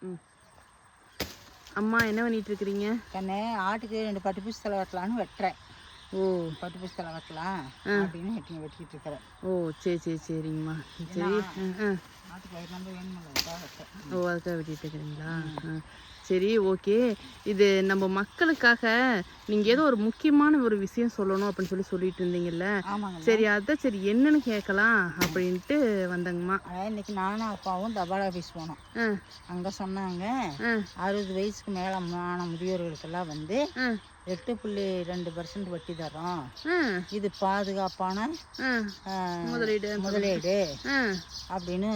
ம். அம்மா என்ன பண்ணிட்டு இருக்கிறீங்க? கண்ணே ஆட்டுக்கு 2 பட்டு பூச்சி தலை வெட்டலான்னு வெட்டுறேன். ஓ, பட்டு பூச்சி தலை வெட்டலாம் அப்படின்னு வெட்டிக்கிட்டு இருக்கிறேன். ஓ, சரி சரி சரிங்கம்மா. சரி. ஆட்டுக்கு வயிறு நம்ம வேணுமில்ல, அதுக்காக வெட்டேன். ஓ, அதுக்காக வெட்டிட்டு இருக்கிறீங்களா? சரி, ஓகே. இது நம்ம மக்களுக்காக நீங்கள் ஏதோ ஒரு முக்கியமான ஒரு விஷயம் சொல்லணும் அப்படின்னு சொல்லிட்டு இருந்தீங்கல்ல. ஆமாங்க. சரி, அதான் சரி என்னன்னு கேட்கலாம் அப்படின்ட்டு வந்தேங்கம்மா. இன்னைக்கு நானும் அப்பாவும் தபால் ஆஃபீஸ் போனோம். அங்கே சொன்னாங்க 60 வயசுக்கு மேலே ஆன முதியோர்களுக்கெல்லாம் வந்து 8.2% வட்டி தரோம். இது பாதுகாப்பான முதலீடு அப்படின்னு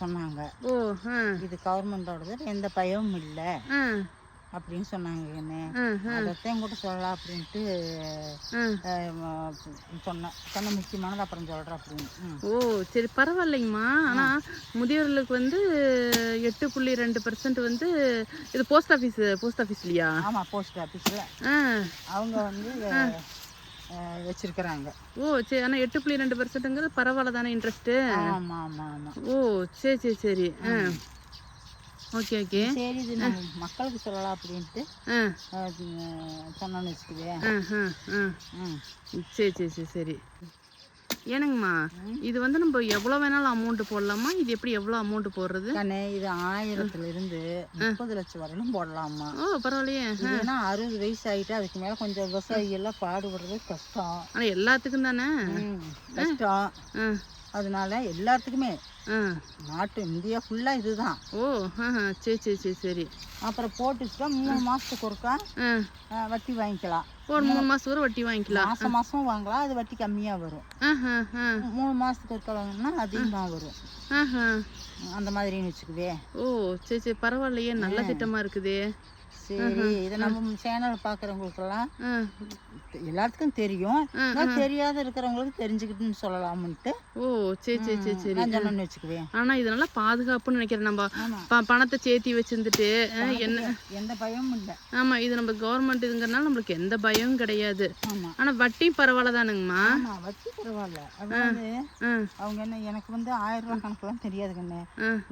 சொன்னாங்க. இது கவர்மெண்டோடது, எந்த பயமும் இல்லை அப்படின்னு சொன்னாங்க. அதைத்தான் கூட சொல்லலாம் அப்படின்ட்டு சொன்ன முக்கியமானது அப்புறம் சொல்கிறேன் அப்படின்னு. ஓ, சரி, பரவாயில்லைங்கம்மா. ஆனால் முதியோர்களுக்கு வந்து 8.2% வந்து இது போஸ்ட் ஆஃபீஸ்லையா? ஆமாம், போஸ்ட் ஆஃபீஸில் அவங்க வந்து வச்சிருக்கிறாங்க. ஓ, சரி. ஆனால் 8.2%ங்கிறது பரவாயில்ல தானே இன்ட்ரெஸ்ட்டு? ஆமாம் ஆமாம் ஆமாம். ஓ, சரி சரி சரி. Okay okay. சரி, இது நம்ம மக்களுக்கு சொல்லலாம் அப்படின்ட்டு சொன்னோன்னு வச்சுக்குவேன். சரி சரி சரி சரி. ஏனுங்கம்மா, இது வந்து நம்ம எவ்வளோ வேணாலும் அமௌண்ட் போடலாமா? இது எப்படி எவ்வளோ அமௌண்ட் போடுறது? தானே, இது 1000-லிருந்து 30 லட்சம் வரையிலும் போடலாமா? ஓ, பரவாயில்லையே. ஏன்னா 60 வயசு ஆகிட்டு அதுக்கு மேலே கொஞ்சம் விவசாயிகள்லாம் பாடுபடுறது கஷ்டம். ஆனால் எல்லாத்துக்கும் தானே கஷ்டம். அதனால எல்லாத்துக்குமே நாட்டு இந்தியா ஃபுல்லாக இதுதான். ஓ, சரி சரி சரி சரி. அப்புறம் போட்டுச்சுட்டா 3 மாதத்துக்கு ஒருக்கா வட்டி வாங்கிக்கலாம். ஒரு 3 மாதத்துக்கு ஒரு வட்டி வாங்கிக்கலாம். மாதம் மாதம் வாங்கலாம், அது வட்டி கம்மியாக வரும். 3 மாதத்துக்கு ஒருக்கா வாங்கினா அதிகமாக வரும். அந்த மாதிரின்னு வச்சுக்குவே. ஓ, சரி சரி, பரவாயில்லையே, நல்ல திட்டமாக இருக்குதே. சரி, இதை நம்ம சேனல் பார்க்குறவங்களுக்கெல்லாம் எல்லாத்துக்கும் தெரியும், தெரியாத இருக்கிறவங்களுக்கு தெரிஞ்சுக்கிட்டுன்னு சொல்லலாம்னுட்டு. ஓ, சரி சரி சரி சரி, நான் சொன்னேன்னு வச்சுக்குவேன். ஆனால் இது நல்லா பாதுகாப்புன்னு நினைக்கிறேன். நம்ம பணத்தை சேர்த்தி வச்சுருந்துட்டு எந்த பயமும் இல்லை. ஆமாம், இது நம்ம கவர்மெண்ட் இதுங்கிறனால நம்மளுக்கு எந்த பயமும் கிடையாது. ஆனால் வட்டி பரவாயில்ல தானுங்கம்மா? வட்டி பரவாயில்ல. அதாவது அவங்க என்ன, எனக்கு வந்து 1000 ரூபா கணக்கெல்லாம் தெரியாதுங்கண்ணே.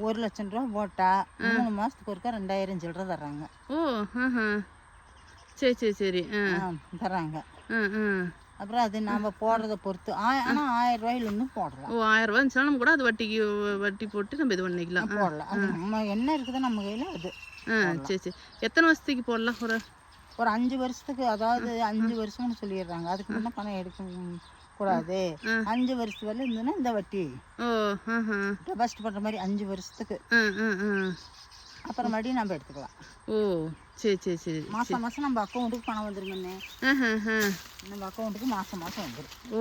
1 லட்சம் ரூபா போட்டா 3 மாதத்துக்கு ஒருக்கா 2000 சில்லறை தர்றாங்க. ஓ, சரி சரி சரி தர்றாங்க. அப்புறம் அது நம்ம போடுறத பொறுத்து. ஆனால் 1000 ரூபாயிலிருந்து போடலாம். ஓ, 1000 ரூபா இருந்துச்சுன்னா நம்ம கூட அது வட்டி போட்டு நம்ம இது பண்ணிக்கலாம். போடலாம். அது நம்ம என்ன இருக்குதோ நம்ம கையில் அது. சரி சரி. எத்தனை வருஷத்துக்கு போடலாம்? ஒரு 5 வருஷத்துக்கு. அதாவது 5 வருஷம்னு சொல்லிடுறாங்க. அதுக்கு முன்னே பணம் எடுக்க கூடாது. 5 வருஷத்து வரல இருந்ததுன்னா இந்த வட்டி டெபாசிட் பண்ணுற மாதிரி 5 வருஷத்துக்கு. அப்புறம் மறுபடியும் நம்ம எடுத்துக்கலாம். ஓ, சரி சரி சரி. மாதம் மாதம் நம்ம அக்கௌண்ட்டுக்கு பணம் வந்துருங்கண்ணே. நம்ம அக்கௌண்ட்டுக்கு மாதம் மாதம் வந்துடும். ஓ,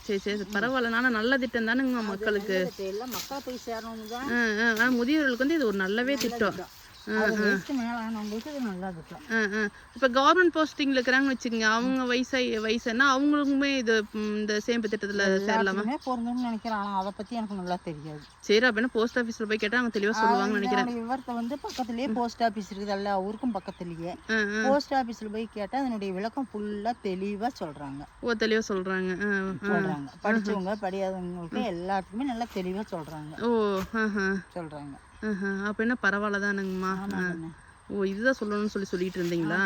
சரி சரி, பரவாயில்ல. நானும் நல்ல திட்டம் தானுங்க மக்களுக்கு. எல்லாம் மக்கள் போய் சேரணும் தான். ஆனால் முதியோர்களுக்கு வந்து இது ஒரு நல்லவே திட்டம். இப்போ கவர்மெண்ட் போஸ்டிங்கில் இருக்கிறாங்கன்னு வச்சுக்கோங்க, அவங்க வயசுன்னா அவங்களுக்குமே இது இந்த சேமிப்பு திட்டத்தில் சேரலாமா? பொருந்தும்னு நினைக்கிறேன். ஆனால் அதை பற்றி எனக்கு நல்லா தெரியாது. சரி, அப்படின்னா போஸ்ட் ஆஃபீஸில் போய் கேட்டால் அவங்க தெளிவாக சொல்லுவாங்கன்னு நினைக்கிறேன். விவரத்தை வந்து பக்கத்துலேயே போஸ்ட் ஆஃபீஸ் இருக்குது, எல்லா ஊருக்கும் பக்கத்துலேயே. போஸ்ட் ஆஃபீஸில் போய் கேட்டால் அதனுடைய விளக்கம் ஃபுல்லாக தெளிவாக சொல்கிறாங்க. ஓ, தெளிவாக சொல்கிறாங்க. படித்தவங்க படியாதவங்களுக்கு எல்லாத்துக்குமே நல்லா தெளிவாக சொல்கிறாங்க. ஓ, சொல்கிறாங்க. அப்போ என்ன பரவாயில்ல தானுங்கம்மா. ஓ, இதுதான் சொல்லணும்னு சொல்லிட்டு இருந்தீங்களா?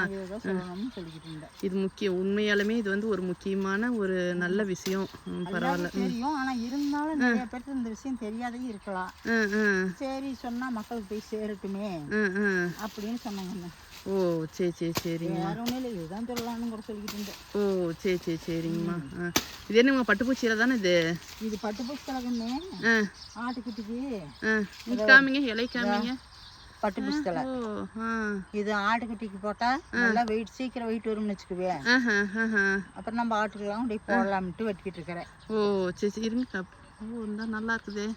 இது முக்கியம். உண்மையாலுமே இது வந்து ஒரு முக்கியமான ஒரு நல்ல விஷயம். பரவாயில்ல. தெரியும், ஆனால் இருந்தாலும் நிறைய பேருக்கு இந்த விஷயம் தெரியாதே இருக்கலாம். சரி, சொன்னா மக்களுக்கு போய் சேரட்டுமே அப்படின்னு சொன்னாங்க. ஓ, சரி சரி சரிங்கம்மா. இதுதான் சொல்லலாம்னு கூட சொல்லிக்கிட்டு இருந்தேன். ஓ, சரி சரி சரிங்கம்மா. இது என்னங்கம்மா, பட்டுப்பூச்சியில தானே இது? இது பட்டுப்பூச்சி தலைகண்ணே. ஆட்டுக்குட்டிக்கு காமிங்க, இலை காமிங்க. பட்டுப்பூச்சி தலை. இது ஆட்டுக்குட்டிக்கு போட்டா நல்லா வெயிட், சீக்கிரம் வெயிட் வரும்னு வச்சுக்குவேன். அப்புறம் நம்ம ஆட்டுக்கெல்லாம் அப்படியே போடலாம்ட்டு வெட்டிக்கிட்டு இருக்கிறேன். ஓ, சரி சரி, இருங்க. ஓ, இந்த நல்லா இருக்குது,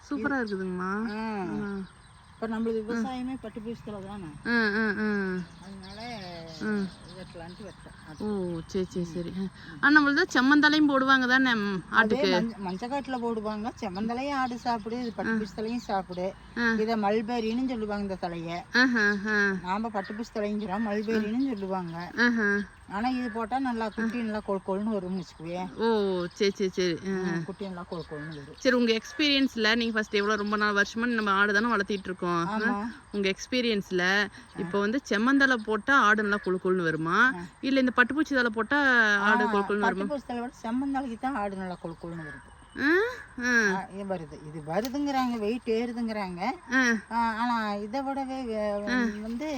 சூப்பராக இருக்குதுங்கம்மா. இப்போ நம்மளுக்கு விவசாயமே பட்டுப்பூச்சி தலை தானே, அதனால வெட்டலான்ட்டு வெட்டேன். ஓ, சரி சரி சரி. நம்மளது செம்மந்தலையும் போடுவாங்க தானே ஆட்டுக்கு? மஞ்சக்காட்டில் போடுவாங்க. செம்மந்தலையும் ஆடு சாப்பிடு, இது பட்டுப்பூச்சி தலையும் சாப்பிடு. இதை மல்பெரின்னு சொல்லுவாங்க இந்த தலையை. நாம பட்டுப்பூச்சி தலைங்கிறோம், மல்பெரின்னு சொல்லுவாங்க. ஆனால் இது போட்டால் நல்லா குட்டி நல்லா கொழுன்னு வரும்னு வச்சுக்குவேன். ஓ சரி சரி சரி. குட்டி நல்லா கொழுன்னு வரும். சரி, உங்கள் எக்ஸ்பீரியன்ஸில் நீங்கள் ஃபஸ்ட் எவ்வளோ ரொம்ப நாள் வருஷமாக நம்ம ஆடு தானே வளர்த்திட்டு இருக்கோம். உங்கள் எக்ஸ்பீரியன்ஸில் இப்போ வந்து செம்மந்தலை போட்டால் ஆடு நல்லா கொழுன்னு வருமா, இல்லை இந்த பட்டுப்பூச்சி தலை போட்டால் ஆடு கொழுன்னு வருமா? பட்டுப்பூச்சி தலை விட செம்மந்தலைக்கு தான் ஆடு நல்லா கொழுன்னு வருது. வருது, இது வருதுங்கிறாங்க, வெயிட் ஏறுதுங்கிறாங்க. ஆனால் இதை விடவே வந்து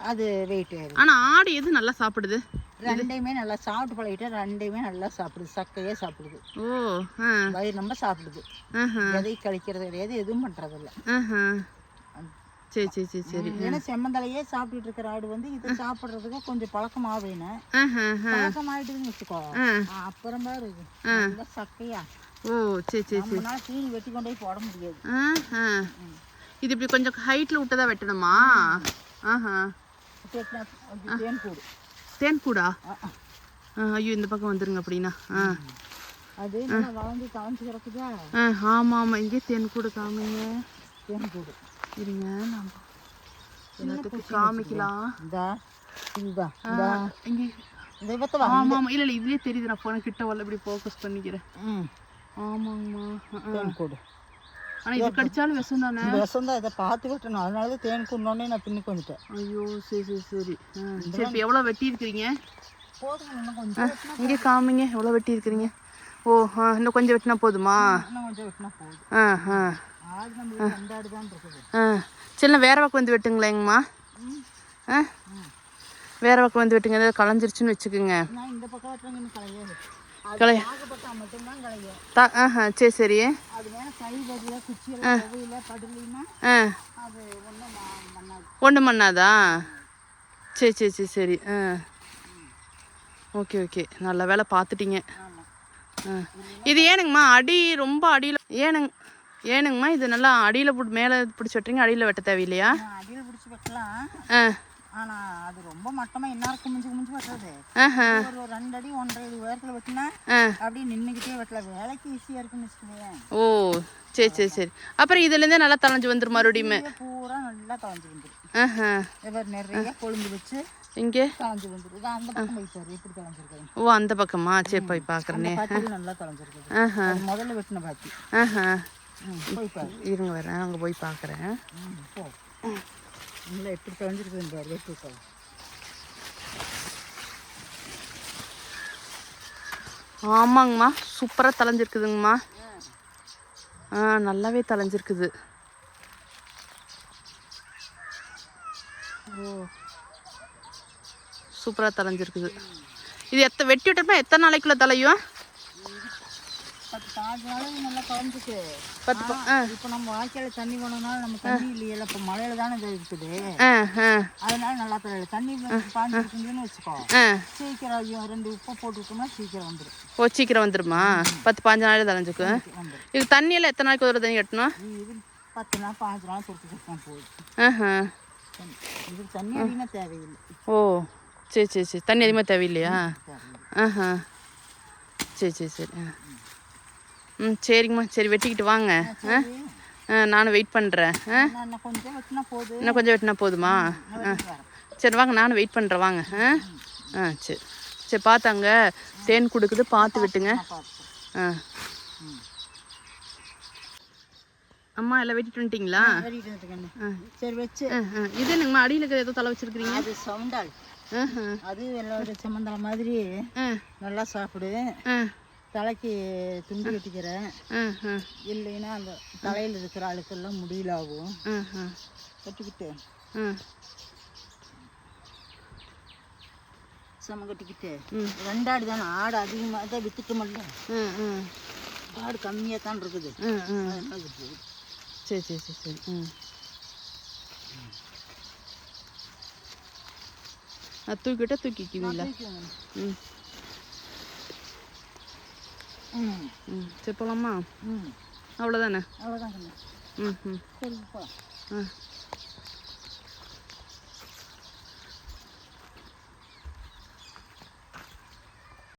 அது வெயிட் ஏறுது. ஆனால் ஆடு எது நல்லா சாப்பிடுது? ரெண்டையுமே நல்லா சாப்பிட்டு பழகிட்டு ரெண்டையுமே நல்லா சாப்பிடுது. சக்கையே சாப்பிடுது. ஓ வயிறு நம்ம சாப்பிடுது. எதையும் கழிக்கிறது கிடையாது, எதுவும் பண்றது இல்லை. சரி சரி சரி சரி. ஏன்னா செம்மந்தலையே சாப்பிட்டுட்டு இருக்கிற ஆடு வந்து இதை சாப்பிட்றதுக்கு கொஞ்சம் பழக்கமாவேன்னு பழக்கமாயிட்டுதுன்னு வச்சுக்கோ. அப்புறம் தான் இருக்கு நல்லா சக்கையா. ஓ சரி சரி சரி. நம்மளால தீனி வெட்டி கொண்டு போய் போட முடியாது. இது இப்படி கொஞ்சம் ஹைட்ல விட்டதா வெட்டணுமா? தேன்கூடு. தேன்கூடா? ஐயோ, இந்த பக்கம் வந்துருங்க அப்படின்னா. அது வளர்ந்து தவஞ்சு கிடக்குதா? ஆமாம் ஆமாம், இங்கே தேன்கூடு காமிங்க. தேன்கூடு இருங்க, நம்ம எல்லாத்துக்கு காமிக்கலாம். ஆமாம் ஆமாம், இல்லை இல்லை, இதுலேயே தெரியுது. நான் போன கிட்ட வரல, இப்படி ஃபோக்கஸ் பண்ணிக்கிறேன். ஆமாங்கம்மா, தேன்கூடு. ஆனால் இது கடிச்சாலும் விஷம் தானே? விஷம் தான், இதை பார்த்து விட்டணும். அதனால தான் தேன்கூடனே நான் பின்னுக்கு வந்துட்டேன். ஐயோ சரி சரி சரி. சரி, இப்போ எவ்வளோ வெட்டி இருக்கிறீங்க? போதும், இன்னும் கொஞ்சம். இங்கே காமிங்க, எவ்வளோ வெட்டி இருக்கிறீங்க? ஓ இன்னும் கொஞ்சம் வெட்டினா போதுமா? இன்னும் கொஞ்சம் வெட்டினா போதும். ஆடு நம்ம அந்த ஆடு தான் இருக்குது. சரிண்ணா, வேற பக்கம் வந்து வெட்டுங்களேங்கம்மா. வேற பக்கம் வந்து வெட்டுங்க, ஏதாவது களைஞ்சிருச்சுன்னு வச்சுக்கோங்க. நான் இந்த பக்கம் வெட்டுறேங்க, இன்னும் களையாது. மட்டும்தான் களையும். சரி சரி. அது வேணா கை பதில குச்சியில் புகையில படலின்னா அது ஒன்றும் பண்ணாதா? சரி சரி சரி சரி. ஓகே ஓகே, நல்ல வேலை பார்த்துட்டீங்க. இது ஏனுங்கம்மா அடி ரொம்ப அடியில் ஏனுங்கம்மா இது நல்லா அடியில் போட்டு மேலே பிடிச்சி வெட்டுறீங்க, அடியில் வெட்ட தேவையில்லையா? அடியில் பிடிச்சி வெட்டலாம். ஆனால் அது ரொம்ப மட்டமாக எல்லாருக்கும் குமிஞ்சு வெட்டுறது. ஒரு 2 அடி 1.5 அடி உயரத்தில் வெட்டினா அப்படியே நின்றுக்கிட்டே வெட்டலாம். வேலைக்கு ஈஸியாக இருக்குன்னு வச்சுக்கோங்க. ஓ சரி சரி சரி. அப்புறம் இதுலேருந்தே நல்லா தளைஞ்சு வந்துடும் மறுபடியுமே? பூரா நல்லா தளைஞ்சு வந்துடும். நிறைய கொழுந்து வச்சு இங்கே தளைஞ்சு வந்துடும். அந்த பக்கம் போய் பாரு எப்படி தளைஞ்சிருக்காங்க. ஓ அந்த பக்கமா? சரி, போய் பார்க்குறேனே. நல்லா தளைஞ்சிருக்கு. முதல்ல வெட்டின பாத்தி. போய் பாரு. இருங்க வரேன், அங்கே போய் பார்க்குறேன். நல்லா எப்படி தளைஞ்சிருக்குன்னு பாரு. வெட்டி ஆமாங்கம்மா, சூப்பராக தளைஞ்சிருக்குதுங்கம்மா. நல்லாவே தளைஞ்சிருக்குது. ஓ சூப்பராக தளைஞ்சிருக்குது. இது வெட்டி விட்டோம்னா எத்தனை நாளைக்குள்ள தலையும்? 10-15 நாளைக்கு நல்லா குழஞ்சிக்கு. இப்போ நம்ம வாய்க்கால தண்ணி போனோம்னால நம்ம தண்ணி இல்லையில, இப்போ மழையில தானே இது இருக்குது. அதனால நல்லா தலையில தண்ணி பாஞ்சிருக்குன்னு வச்சுக்கோ. சீக்கிரம் 2 உப்பை போட்டுவிட்டோம்னா சீக்கிரம் வந்துடும். ஓ சீக்கிரம் வந்துடுமா? 10-15 நாளைக்கு தலைஞ்சுக்கு. இது தண்ணியெல்லாம் எத்தனை நாளைக்கு ஒரு தண்ணி கட்டணும்? இது 10 நாள் 5 நாள் கொடுத்து கட்டினா போதும். இதுக்கு தண்ணி அதிகமாக தேவையில்லை. ஓ சரி சரி சரி, தண்ணி அதிகமாக தேவையில்லையா? சரி சரி சரி. சரிங்கம்மா, சரி வெட்டிக்கிட்டு வாங்க. நானும் வெயிட் பண்ணுறேன். இன்னும் கொஞ்சம் வெட்டினா போதுமா? சரி வாங்க, நானும் வெயிட் பண்ணுறேன் வாங்க. சரி சரி, பார்த்தாங்க தேன் கொடுக்குது, பார்த்து விட்டுங்க. அம்மா எல்லாம் வெட்டிட்டு வந்துட்டீங்களா? சரி வச்சு. இது என்னங்கம்மா அடியில் இருக்கிற ஏதோ தலை வச்சிருக்கிறீங்க? அது சவுண்டால். அது வெள்ளை செம்மந்தலை மாதிரி நல்லா சாப்பிடு. தலைக்கு துண்டு கட்டிக்கிறேன். இல்லைன்னா அந்த தலையில் இருக்கிற அழுக்கெல்லாம் முடியல ஆகும். கட்டிக்கிட்டு சம கட்டிக்கிட்டு 2 ஆடு தானே. ஆடு அதிகமாக தான் வித்துட்டு மட்டும். ஆடு கம்மியாக தான் இருக்குது. சரி சரி சரி சரி. தூக்கிட்டா தூக்கிக்குவீங்களா? சரி போகலாமா? அவ்வளோதானே? அவ்வளோதாங்க. சரி போகலாம்.